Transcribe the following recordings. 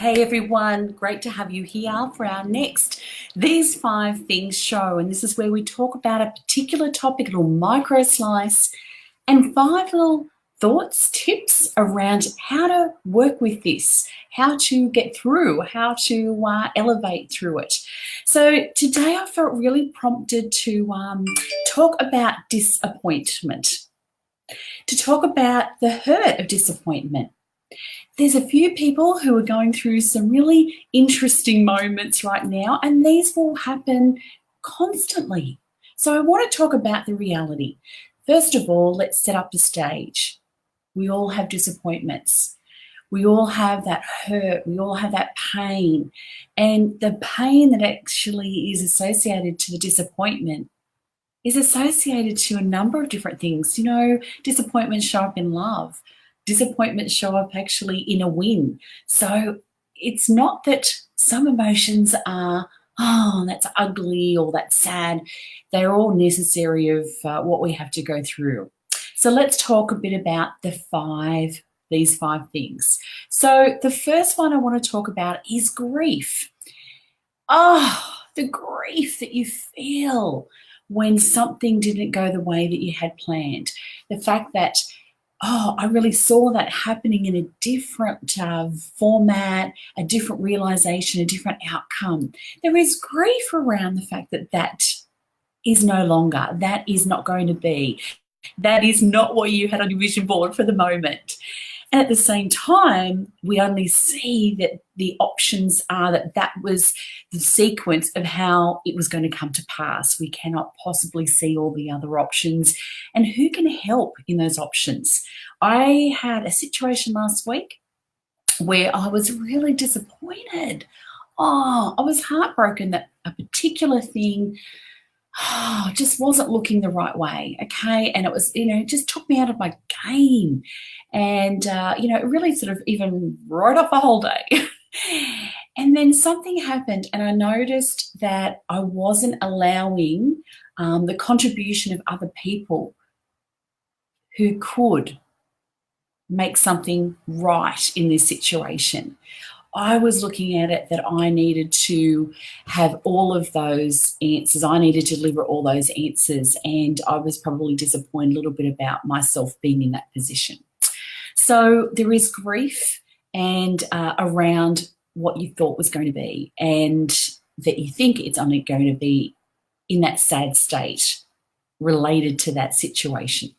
Hey everyone, great to have you here for our next These 5 Things show. And this is where we talk about a particular topic, a little micro slice, and 5 little thoughts, tips around how to work with this, how to get through, how to elevate through it. So today I felt really prompted to talk about disappointment, to talk about the hurt of disappointment. There's a few people who are going through some really interesting moments right now, and these will happen constantly. So I want to talk about the reality. First of all, let's set up the stage. We all have disappointments. We all have that hurt. We all have that pain. And the pain that actually is associated to the disappointment is associated to a number of different things. You know, disappointments show up in love. Disappointments show up actually in a win. So it's not that some emotions are, oh, that's ugly or that's sad. They're all necessary of what we have to go through. So let's talk a bit about these five things. So the first one I want to talk about is grief. Oh, the grief that you feel when something didn't go the way that you had planned. The fact that, oh, I really saw that happening in a different format, a different realization, a different outcome. There is grief around the fact that that is no longer, that is not going to be, that is not what you had on your vision board for the moment. And at the same time, we only see that the options are that was the sequence of how it was going to come to pass. We cannot possibly see all the other options. And who can help in those options? I had a situation last week where I was really disappointed. Oh, I was heartbroken that a particular thing just wasn't looking the right way, okay? And it was, it just took me out of my game. And, it really sort of even wrote off a whole day. And then something happened and I noticed that I wasn't allowing the contribution of other people who could make something right in this situation. I was looking at it that I needed to have all of those answers. I needed to deliver all those answers, and I was probably disappointed a little bit about myself being in that position. So there is grief and around what you thought was going to be, and that you think it's only going to be in that sad state related to that situation.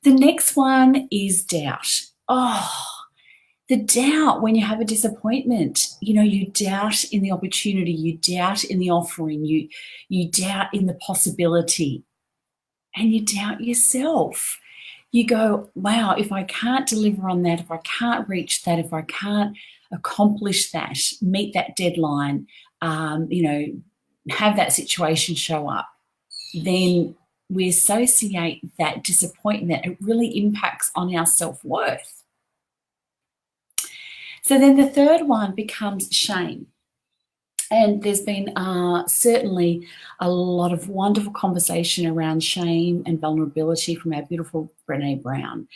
The next one is doubt. Oh, the doubt when you have a disappointment. You doubt in the opportunity, you doubt in the offering, you doubt in the possibility, and you doubt yourself. You go, wow, if I can't deliver on that, if I can't reach that, if I can't accomplish that, meet that deadline, have that situation show up, then we associate that disappointment. It really impacts on our self-worth. So then the third one becomes shame. And there's been certainly a lot of wonderful conversation around shame and vulnerability from our beautiful Brené Brown.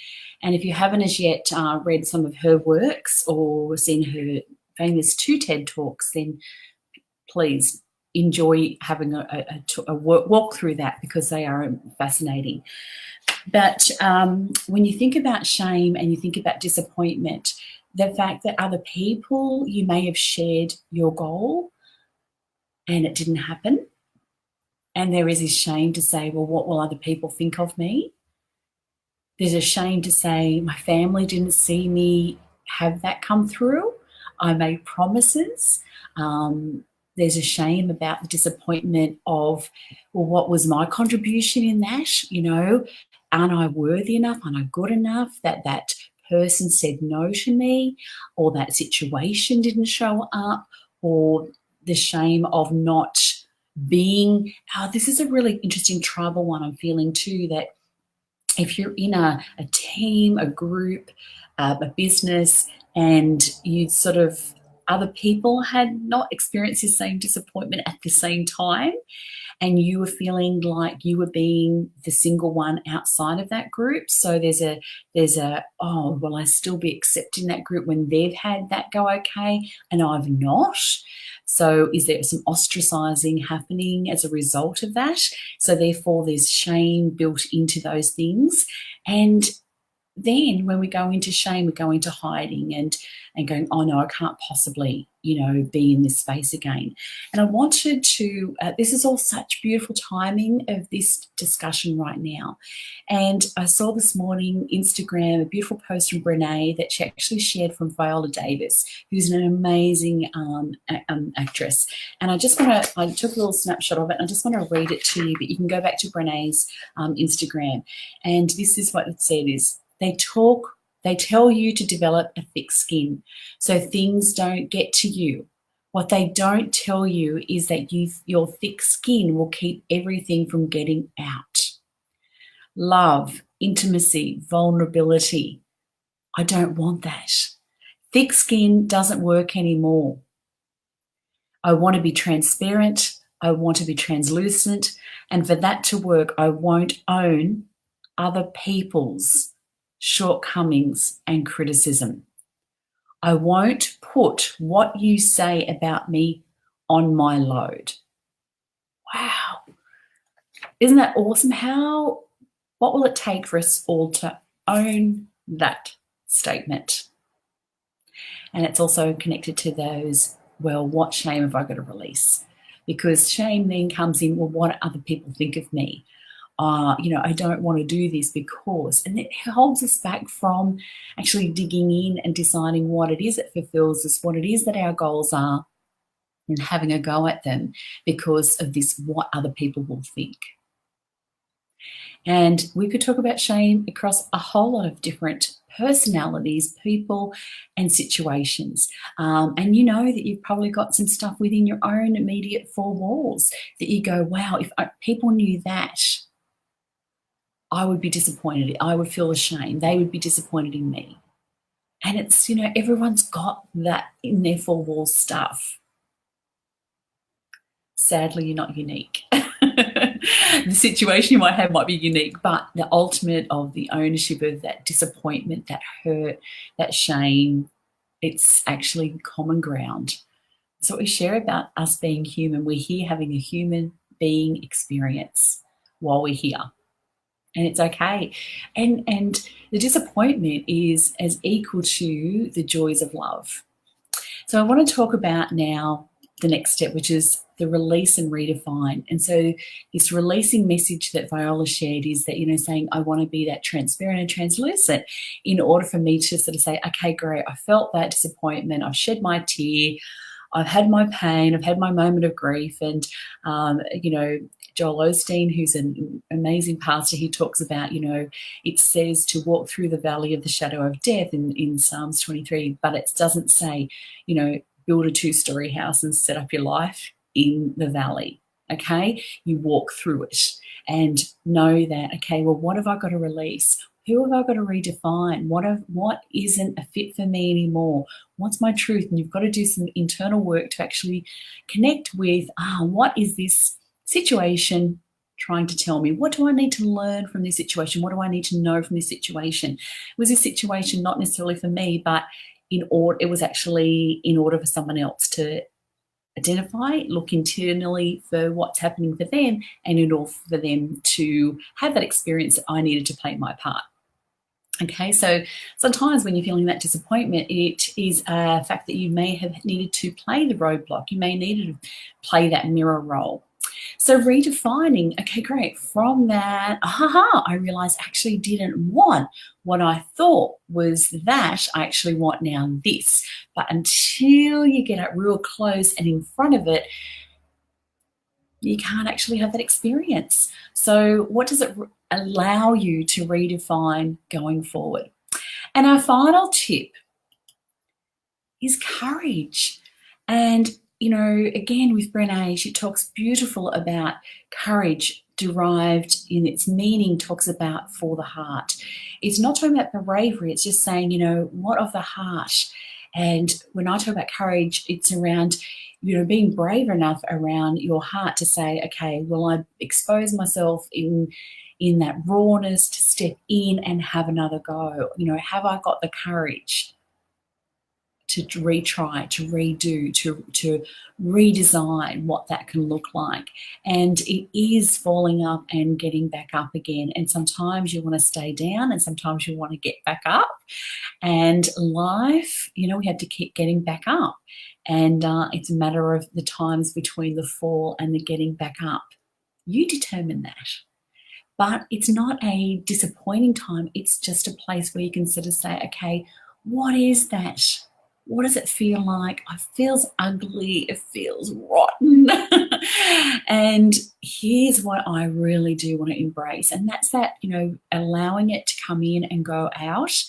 And if you haven't as yet read some of her works or seen her famous 2 TED Talks, then please enjoy having a walk through that, because they are fascinating. But when you think about shame and you think about disappointment, the fact that other people, you may have shared your goal and it didn't happen, and there is this shame to say, well, what will other people think of me? There's a shame to say my family didn't see me have that come through. I made promises. There's a shame about the disappointment of, well, what was my contribution in that? Aren't I worthy enough? Aren't I good enough? That person said no to me, or that situation didn't show up, or the shame of not being. This is a really interesting tribal one I'm feeling too, that if you're in a team, a group, a business, and you sort of other people had not experienced the same disappointment at the same time, and you were feeling like you were being the single one outside of that group. So there's a, oh, will I still be accepting that group when they've had that go okay and I've not? So is there some ostracizing happening as a result of that? So therefore there's shame built into those things. And then when we go into shame, we go into hiding and going, oh no, I can't possibly, be in this space again. And I wanted to, this is all such beautiful timing of this discussion right now. And I saw this morning Instagram, a beautiful post from Brene that she actually shared from Viola Davis, who's an amazing actress. And I took a little snapshot of it, and I just want to read it to you, but you can go back to Brene's Instagram. And this is what it said is, they tell you to develop a thick skin so things don't get to you. What they don't tell you is that your thick skin will keep everything from getting out. Love, intimacy, vulnerability. I don't want that. Thick skin doesn't work anymore. I want to be transparent. I want to be translucent. And for that to work, I won't own other people's shortcomings and criticism. I won't put what you say about me on my load. Wow. Isn't that awesome? What will it take for us all to own that statement? And it's also connected to those, well, what shame have I got to release? Because shame then comes in, well, what do other people think of me? I don't want to do this because, and it holds us back from actually digging in and deciding what it is that fulfills us, what it is that our goals are, and having a go at them because of this, what other people will think. And we could talk about shame across a whole lot of different personalities, people, and situations. And you know that you've probably got some stuff within your own immediate four walls that you go, wow, if people knew that, I would be disappointed. I would feel ashamed. They would be disappointed in me. And it's, everyone's got that in their four wall stuff. Sadly, you're not unique. The situation you might have might be unique, but the ultimate of the ownership of that disappointment, that hurt, that shame, it's actually common ground. It's what we share about us being human. We're here having a human being experience while we're here. And it's okay. And the disappointment is as equal to the joys of love. So I want to talk about now the next step, which is the release and redefine. And so this releasing message that Viola shared is that, saying I want to be that transparent and translucent in order for me to sort of say, okay, great, I felt that disappointment, I've shed my tear, I've had my pain, I've had my moment of grief. And, Joel Osteen, who's an amazing pastor, he talks about, it says to walk through the valley of the shadow of death in Psalms 23, but it doesn't say, build a 2-story house and set up your life in the valley, okay? You walk through it and know that, okay, well, what have I got to release? Who have I got to redefine? What isn't a fit for me anymore? What's my truth? And you've got to do some internal work to actually connect with, what is this situation trying to tell me? What do I need to learn from this situation? What do I need to know from this situation? Was this situation not necessarily for me, but it was actually in order for someone else to identify, look internally for what's happening for them, and in order for them to have that experience that I needed to play my part. Okay, so sometimes when you're feeling that disappointment, it is a fact that you may have needed to play the roadblock. You may need to play that mirror role. So redefining, okay, great. From that, I realized I actually didn't want what I thought was that. I actually want now this. But until you get up real close and in front of it, you can't actually have that experience. So what does it allow you to redefine going forward? And our final tip is courage. And again, with Brene, she talks beautiful about courage derived in its meaning, talks about for the heart. It's not talking about bravery. It's just saying, what of the heart? And when I talk about courage, it's around, being brave enough around your heart to say, okay, will I expose myself in that rawness to step in and have another go? Have I got the courage to retry, to redo, to redesign what that can look like? And it is falling up and getting back up again. And sometimes you want to stay down and sometimes you want to get back up. And life, we have to keep getting back up. And it's a matter of the times between the fall and the getting back up. You determine that. But it's not a disappointing time. It's just a place where you can sort of say, okay, what is that? What does it feel like? It feels ugly. It feels rotten. And here's what I really do want to embrace. And that's that, allowing it to come in and go out.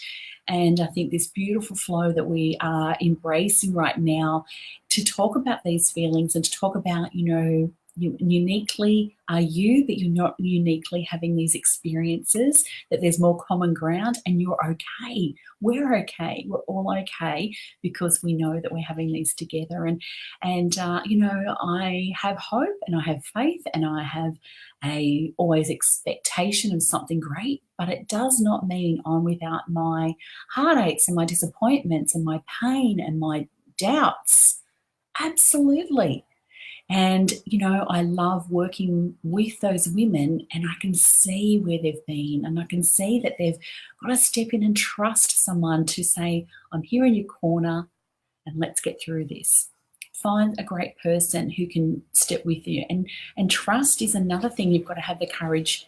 And I think this beautiful flow that we are embracing right now to talk about these feelings and to talk about, you uniquely are you, but you're not uniquely having these experiences, that there's more common ground and you're okay. We're okay. We're all okay because we know that we're having these together. And I have hope and I have faith and I have always expectation of something great, but it does not mean I'm without my heartaches and my disappointments and my pain and my doubts. Absolutely. And, I love working with those women and I can see where they've been and I can see that they've got to step in and trust someone to say, I'm here in your corner and let's get through this. Find a great person who can step with you. And trust is another thing you've got to have the courage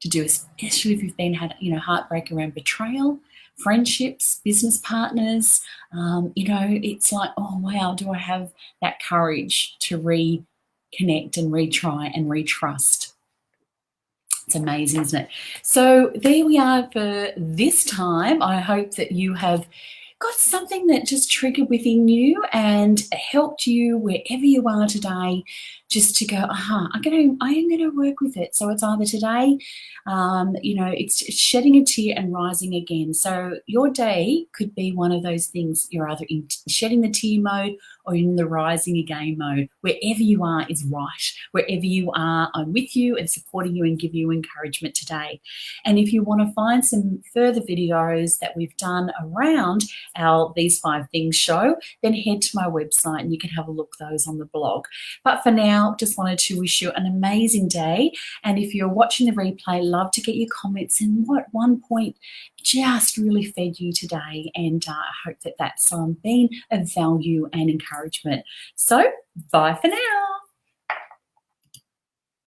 to do, especially if you've had heartbreak around betrayal, friendships, business partners. It's like, oh wow, do I have that courage to reconnect and retry and retrust? It's amazing, isn't it? So there we are for this time. I hope that you have got something that just triggered within you and helped you wherever you are today, just to go, I am going to work with it. So it's either today, it's shedding a tear and rising again. So your day could be one of those things. You're either in shedding the tear mode or in the rising again mode. Wherever you are is right. Wherever you are, I'm with you and supporting you and give you encouragement today. And if you want to find some further videos that we've done around our These 5 Things show, then head to my website and you can have a look at those on the blog. But for now, just wanted to wish you an amazing day. And if you're watching the replay, love to get your comments and what one point just really fed you today. And I hope that that's been of value and encouragement. So bye for now.